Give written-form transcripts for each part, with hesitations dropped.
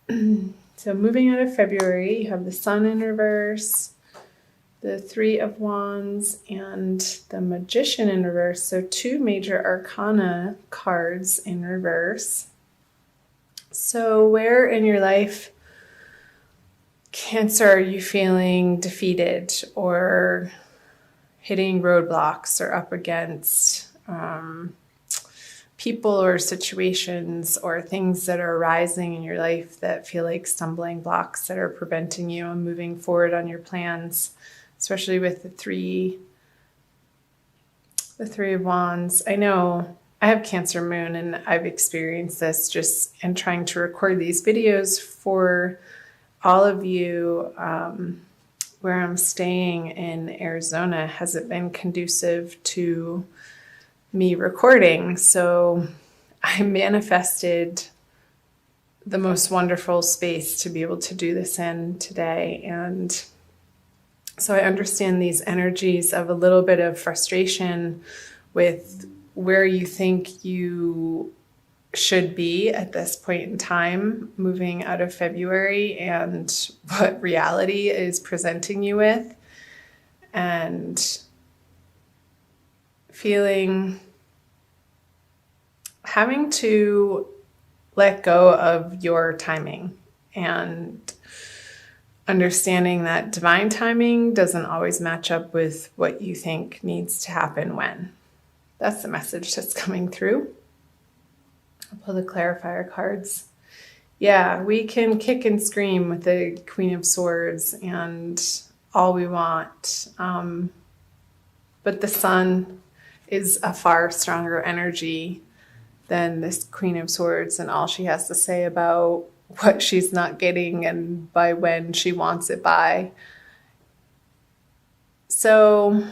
So moving out of February, you have the Sun in reverse, the Three of Wands, and the Magician in reverse. So 2 major arcana cards in reverse. So where in your life, Cancer, are you feeling defeated or hitting roadblocks or up against people or situations or things that are arising in your life that feel like stumbling blocks that are preventing you from moving forward on your plans, especially with the three of Wands? I know I have Cancer moon, and I've experienced this just in trying to record these videos for all of you. Where I'm staying in Arizona hasn't been conducive to me recording. So I manifested the most wonderful space to be able to do this in today. And so I understand these energies of a little bit of frustration with where you think you should be at this point in time, moving out of February, and what reality is presenting you with, and having to let go of your timing and understanding that divine timing doesn't always match up with what you think needs to happen when. That's the message that's coming through. I'll pull the clarifier cards. Yeah, we can kick and scream with the Queen of Swords and all we want. But the Sun is a far stronger energy than this Queen of Swords and all she has to say about what she's not getting and by when she wants it by. So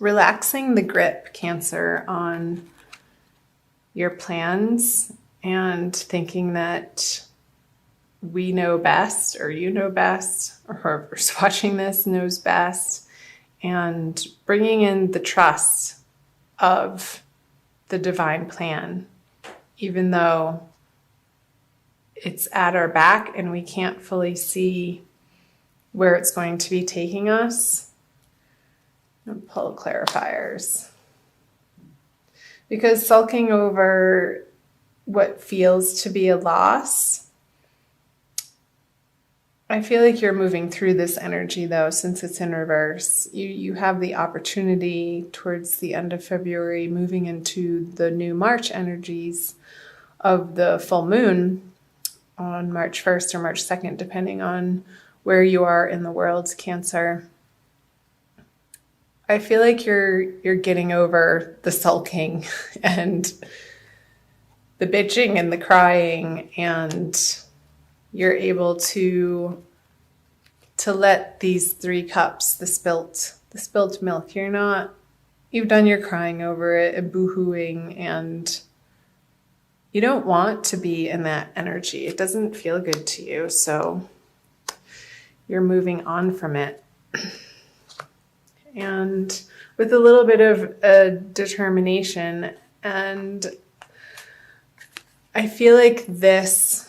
relaxing the grip, Cancer, on your plans and thinking that we know best, or you know best, or whoever's watching this knows best, and bringing in the trust of the divine plan, even though it's at our back and we can't fully see where it's going to be taking us. I'm gonna pull clarifiers. Because sulking over what feels to be a loss, I feel like you're moving through this energy, though, since it's in reverse. You have the opportunity towards the end of February, moving into the new March energies of the full moon on March 1st or March 2nd, depending on where you are in the world, Cancer. I feel like you're getting over the sulking and the bitching and the crying, and you're able to let these 3 cups, the spilt milk. You've done your crying over it and boo-hooing, and you don't want to be in that energy. It doesn't feel good to you, so you're moving on from it. And with a little bit of determination. And I feel like these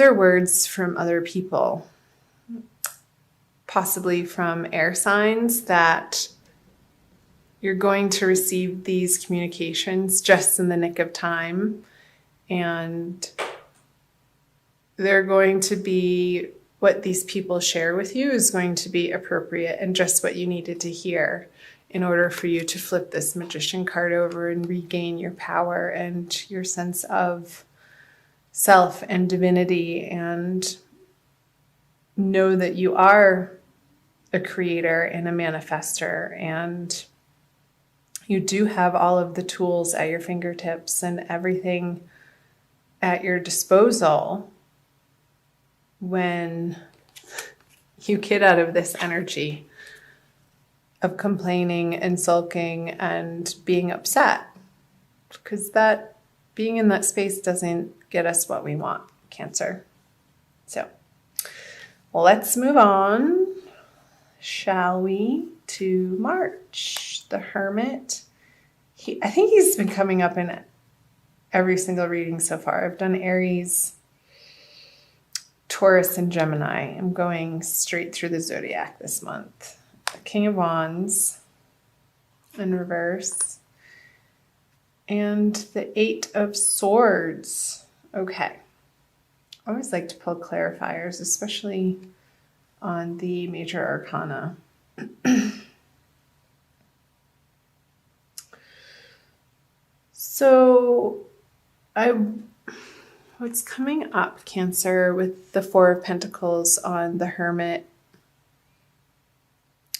are words from other people, possibly from air signs, that you're going to receive these communications just in the nick of time. And they're going to be, what these people share with you is going to be appropriate and just what you needed to hear in order for you to flip this Magician card over and regain your power and your sense of self and divinity, and know that you are a creator and a manifester, and you do have all of the tools at your fingertips and everything at your disposal when you get out of this energy of complaining and sulking and being upset, because that being in that space doesn't get us what we want, Cancer. So let's move on, shall we, to March. The Hermit. I think he's been coming up in every single reading so far. I've done Aries, Taurus and Gemini. I'm going straight through the zodiac this month. The King of Wands in reverse. And the Eight of Swords. Okay. I always like to pull clarifiers, especially on the major arcana. So what's coming up, Cancer, with the Four of Pentacles on the Hermit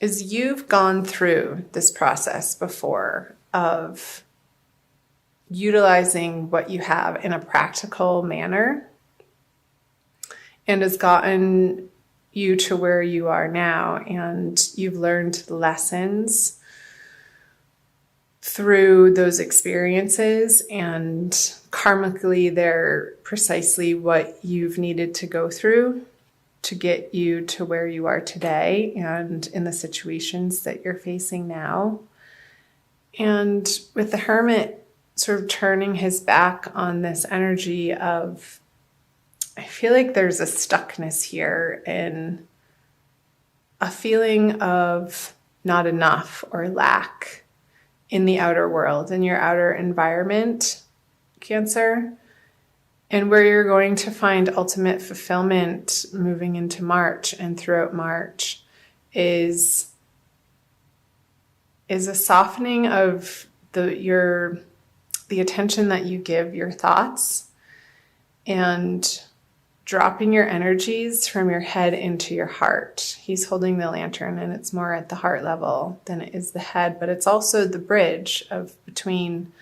is you've gone through this process before of utilizing what you have in a practical manner and has gotten you to where you are now, and you've learned the lessons through those experiences, and karmically they're precisely what you've needed to go through to get you to where you are today and in the situations that you're facing now. And with the Hermit sort of turning his back on this energy of, I feel like there's a stuckness here in a feeling of not enough or lack in the outer world, in your outer environment, Cancer, and where you're going to find ultimate fulfillment moving into March and throughout March is a softening of the attention that you give your thoughts and dropping your energies from your head into your heart. He's holding the lantern, and it's more at the heart level than it is the head, but it's also the bridge of between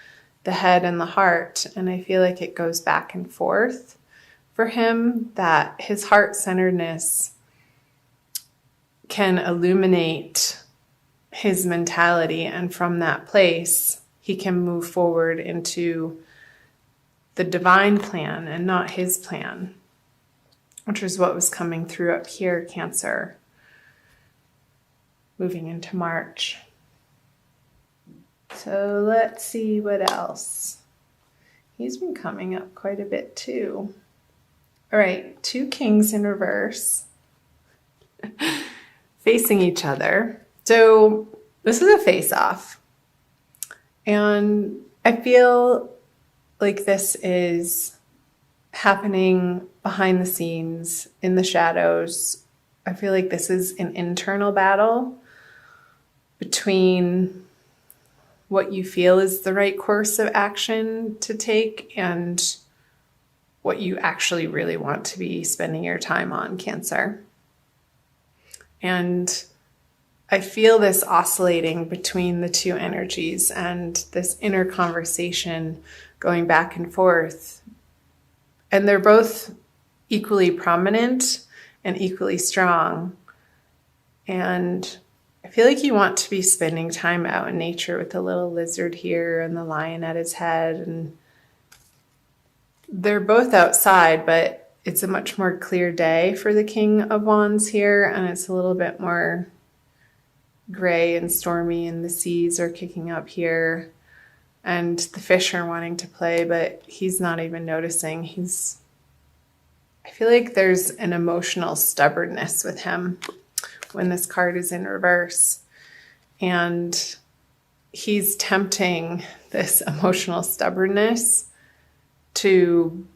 the head and the heart. And I feel like it goes back and forth for him, that his heart-centeredness can illuminate his mentality, and from that place he can move forward into the divine plan and not his plan, which is what was coming through up here, Cancer, moving into March. So let's see what else. He's been coming up quite a bit too. All right, two kings in reverse facing each other. So this is a face-off. And I feel like this is happening behind the scenes, in the shadows. I feel like this is an internal battle between what you feel is the right course of action to take and what you actually really want to be spending your time on, Cancer. And I feel this oscillating between the two energies and this inner conversation going back and forth. And they're both equally prominent and equally strong. And I feel like you want to be spending time out in nature with the little lizard here and the lion at his head. And they're both outside, but it's a much more clear day for the King of Wands here. And it's a little bit more gray and stormy, and the seas are kicking up here. And the fish are wanting to play, but he's not even noticing. I feel like there's an emotional stubbornness with him when this card is in reverse. And he's tempting this emotional stubbornness to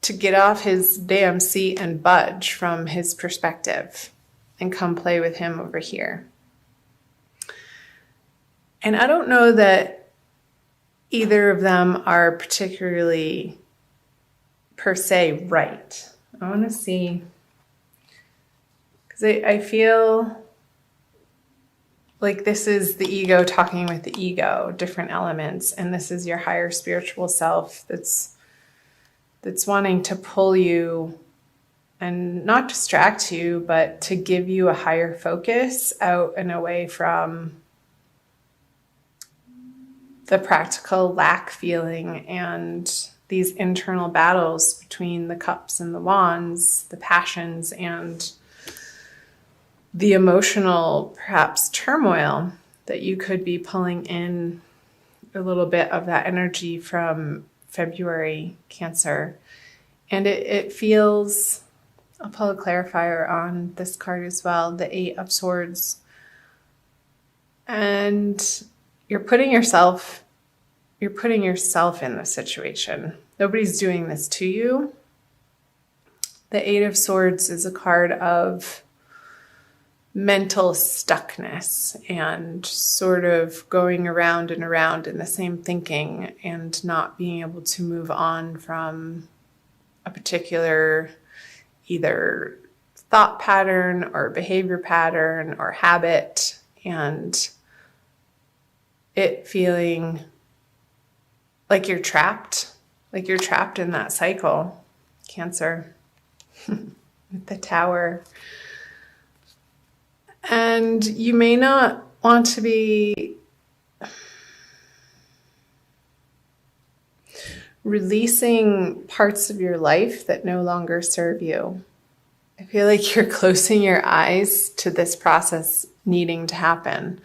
get off his damn seat and budge from his perspective and come play with him over here. And I don't know that either of them are particularly per se right. I want to see, because I feel like this is the ego talking with the ego, different elements, and this is your higher spiritual self that's wanting to pull you and not distract you, but to give you a higher focus out and away from the practical lack feeling and these internal battles between the cups and the wands, the passions and the emotional, perhaps, turmoil that you could be pulling in a little bit of that energy from February, Cancer. And it feels I'll pull a clarifier on this card as well, the Eight of Swords. And you're putting yourself in the situation. Nobody's doing this to you. The Eight of Swords is a card of mental stuckness and sort of going around and around in the same thinking and not being able to move on from a particular either thought pattern or behavior pattern or habit, and it feeling like you're trapped in that cycle, Cancer, with the Tower. And you may not want to be releasing parts of your life that no longer serve you. I feel like you're closing your eyes to this process needing to happen.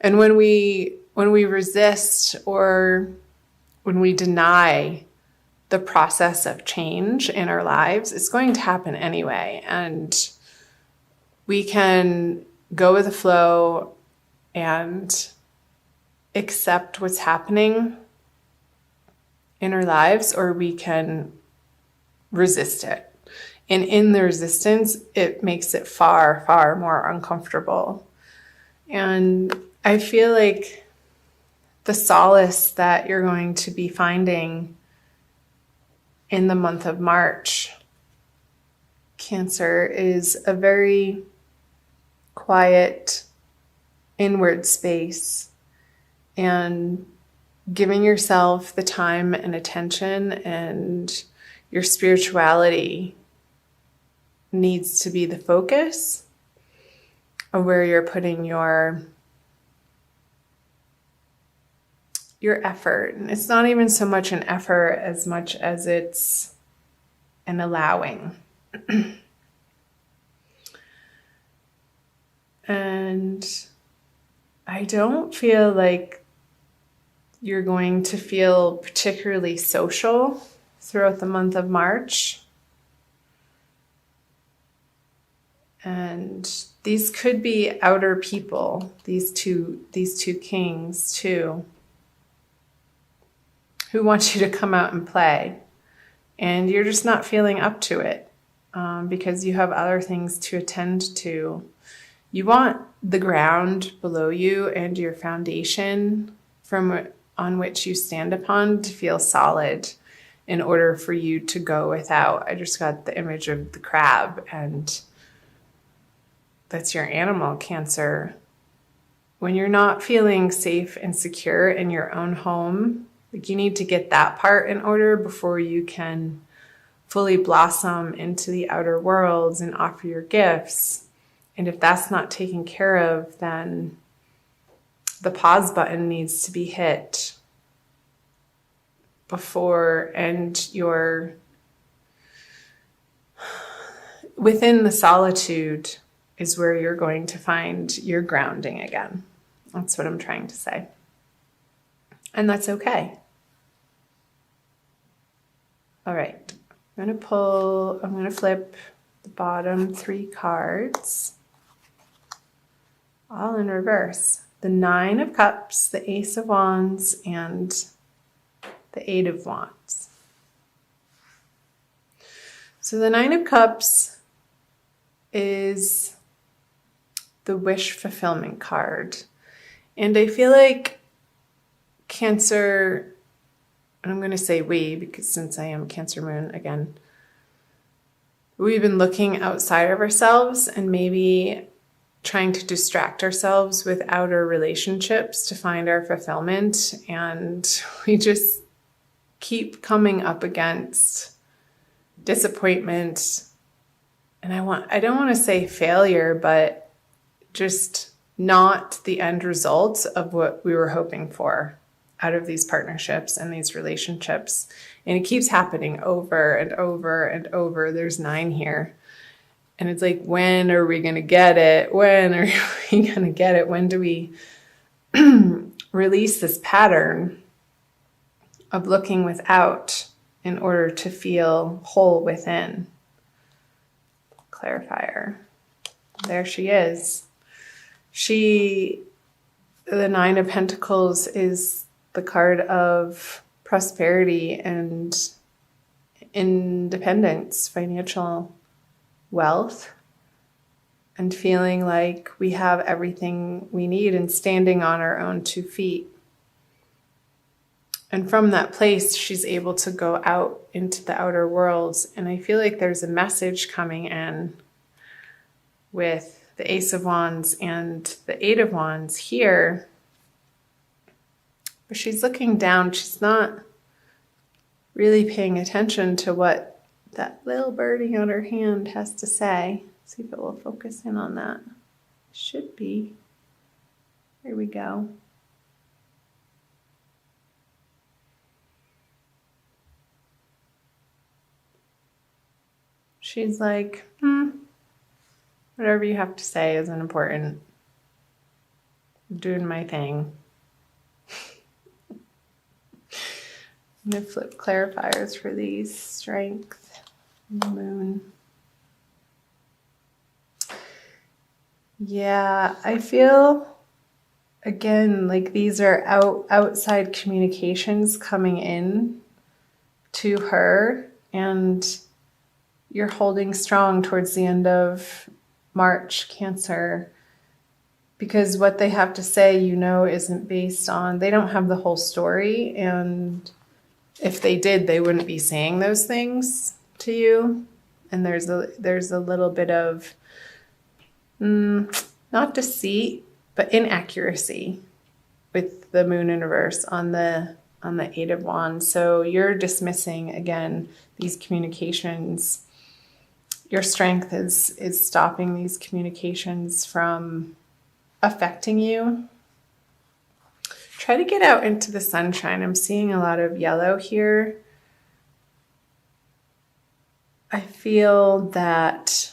And when we resist or when we deny the process of change in our lives, it's going to happen anyway. And we can go with the flow and accept what's happening in our lives, or we can resist it. And in the resistance, it makes it far, far more uncomfortable. And I feel like the solace that you're going to be finding in the month of March, Cancer, is a very quiet inward space and giving yourself the time and attention, and your spirituality needs to be the focus of where you're putting your effort. And it's not even so much an effort as much as it's an allowing. And I don't feel like you're going to feel particularly social throughout the month of March. And these could be outer people, these two kings too, who want you to come out and play. And you're just not feeling up to it because you have other things to attend to. You want the ground below you and your foundation on which you stand upon to feel solid in order for you to go without. I just got the image of the crab, and that's your animal, Cancer. When you're not feeling safe and secure in your own home, like, you need to get that part in order before you can fully blossom into the outer worlds and offer your gifts. And if that's not taken care of, then the pause button needs to be hit before, and you're within the solitude is where you're going to find your grounding again. That's what I'm trying to say. And that's okay. All right. I'm going to flip the bottom 3 cards, all in reverse. The 9 of Cups, the Ace of Wands, and the 8 of Wands. So the 9 of Cups is the wish fulfillment card. And I feel like Cancer, and I'm going to say we, because since I am Cancer moon again, we've been looking outside of ourselves and maybe trying to distract ourselves with outer relationships to find our fulfillment. And we just keep coming up against disappointment. And I don't want to say failure, but just not the end result of what we were hoping for out of these partnerships and these relationships. And it keeps happening over and over and over. There's 9 here. And it's like, when are we going to get it? When are we going to get it? When do we release this pattern of looking without in order to feel whole within? clarifier. There she is. The Nine of Pentacles is the card of prosperity and independence, financial wealth, and feeling like we have everything we need and standing on our own 2 feet. And from that place, she's able to go out into the outer worlds. And I feel like there's a message coming in with the Ace of Wands and the Eight of Wands here. But she's looking down. She's not really paying attention to what that little birdie on her hand has to say. See if it will focus in on that. Should be. Here we go. She's like, whatever you have to say isn't important. I'm doing my thing. I'm going to flip clarifiers for these. Strength, Moon. Yeah, I feel, again, like these are outside communications coming in to her, and you're holding strong towards the end of March, Cancer, because what they have to say, isn't based on, they don't have the whole story, and if they did, they wouldn't be saying those things to you. And there's a little bit of not deceit, but inaccuracy with the Moon in reverse on the Eight of Wands. So you're dismissing again these communications. Your strength is stopping these communications from affecting you. Try to get out into the sunshine. I'm seeing a lot of yellow here. I feel that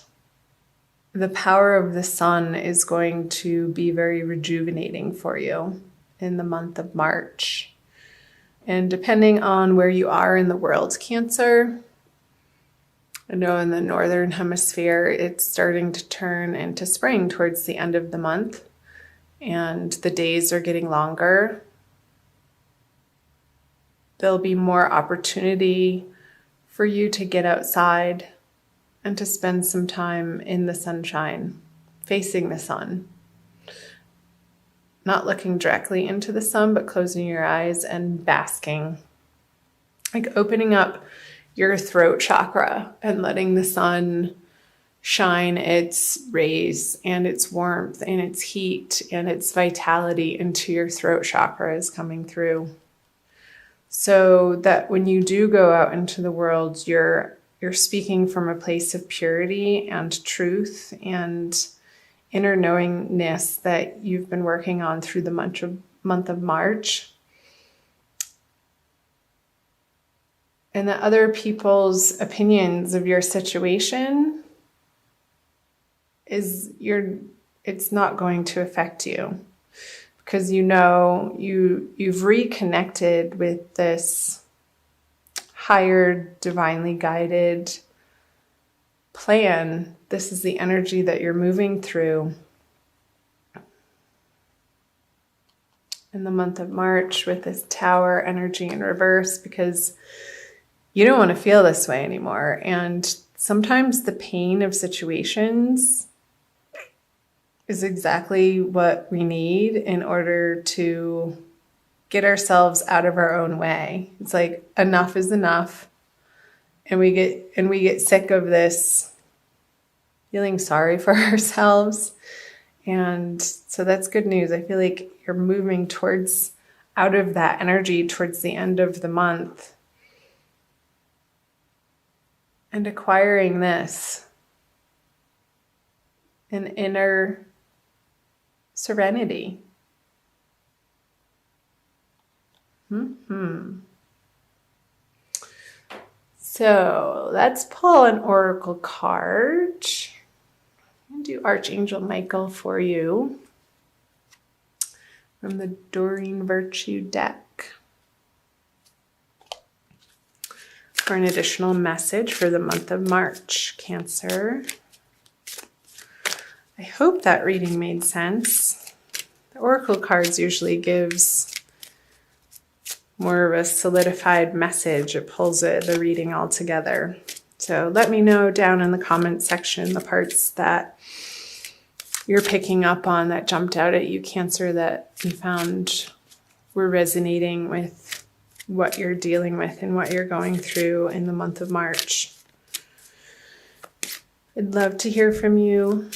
the power of the sun is going to be very rejuvenating for you in the month of March. And depending on where you are in the world, Cancer, I know in the northern hemisphere, it's starting to turn into spring towards the end of the month, and the days are getting longer. There'll be more opportunity for you to get outside and to spend some time in the sunshine, facing the sun. Not looking directly into the sun, but closing your eyes and basking. Like opening up your throat chakra and letting the sun shine its rays and its warmth and its heat and its vitality into your throat chakra is coming through. So that when you do go out into the world, you're speaking from a place of purity and truth and inner knowingness that you've been working on through the month of March. And that other people's opinions of your situation it's not going to affect you, because you've reconnected with this higher, divinely guided plan. This is the energy that you're moving through in the month of March with this Tower energy in reverse, because you don't want to feel this way anymore. And sometimes the pain of situations is exactly what we need in order to get ourselves out of our own way. It's like enough is enough. And we get sick of this feeling sorry for ourselves. And so that's good news. I feel like you're moving out of that energy towards the end of the month and acquiring this, an inner serenity. So let's pull an oracle card. I'm going to do Archangel Michael for you from the Doreen Virtue deck for an additional message for the month of March, Cancer. I hope that reading made sense. The Oracle cards usually gives more of a solidified message. It pulls the reading all together. So let me know down in the comments section the parts that you're picking up on that jumped out at you, Cancer, that you found were resonating with what you're dealing with and what you're going through in the month of March. I'd love to hear from you.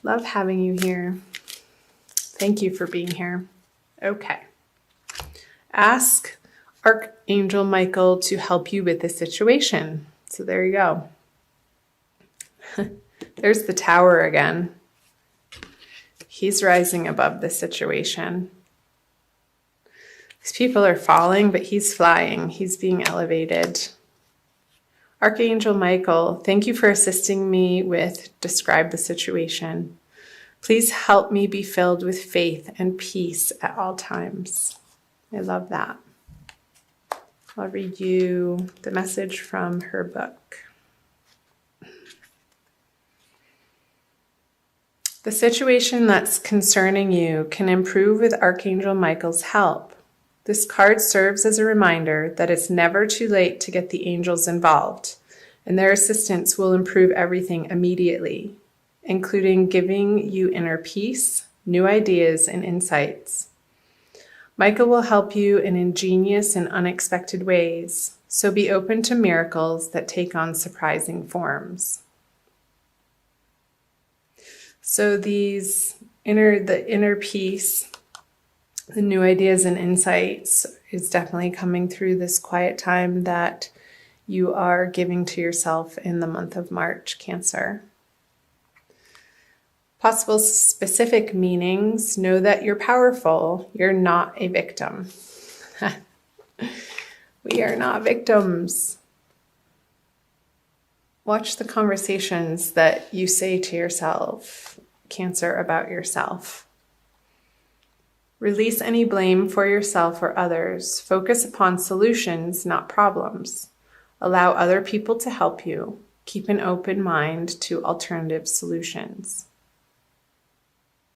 Love having you here. Thank you for being here. Okay. Ask Archangel Michael to help you with this situation. So there you go. There's the Tower again. He's rising above the situation. These people are falling, but he's flying. He's being elevated. Archangel Michael, thank you for assisting me with describe the situation. Please help me be filled with faith and peace at all times. I love that. I'll read you the message from her book. The situation that's concerning you can improve with Archangel Michael's help. This card serves as a reminder that it's never too late to get the angels involved, and their assistance will improve everything immediately, including giving you inner peace, new ideas, and insights. Michael will help you in ingenious and unexpected ways, so be open to miracles that take on surprising forms. So the inner peace, the new ideas and insights is definitely coming through this quiet time that you are giving to yourself in the month of March, Cancer. Possible specific meanings: know that you're powerful. You're not a victim. We are not victims. Watch the conversations that you say to yourself, Cancer, about yourself. Release any blame for yourself or others. Focus upon solutions, not problems. Allow other people to help you. Keep an open mind to alternative solutions.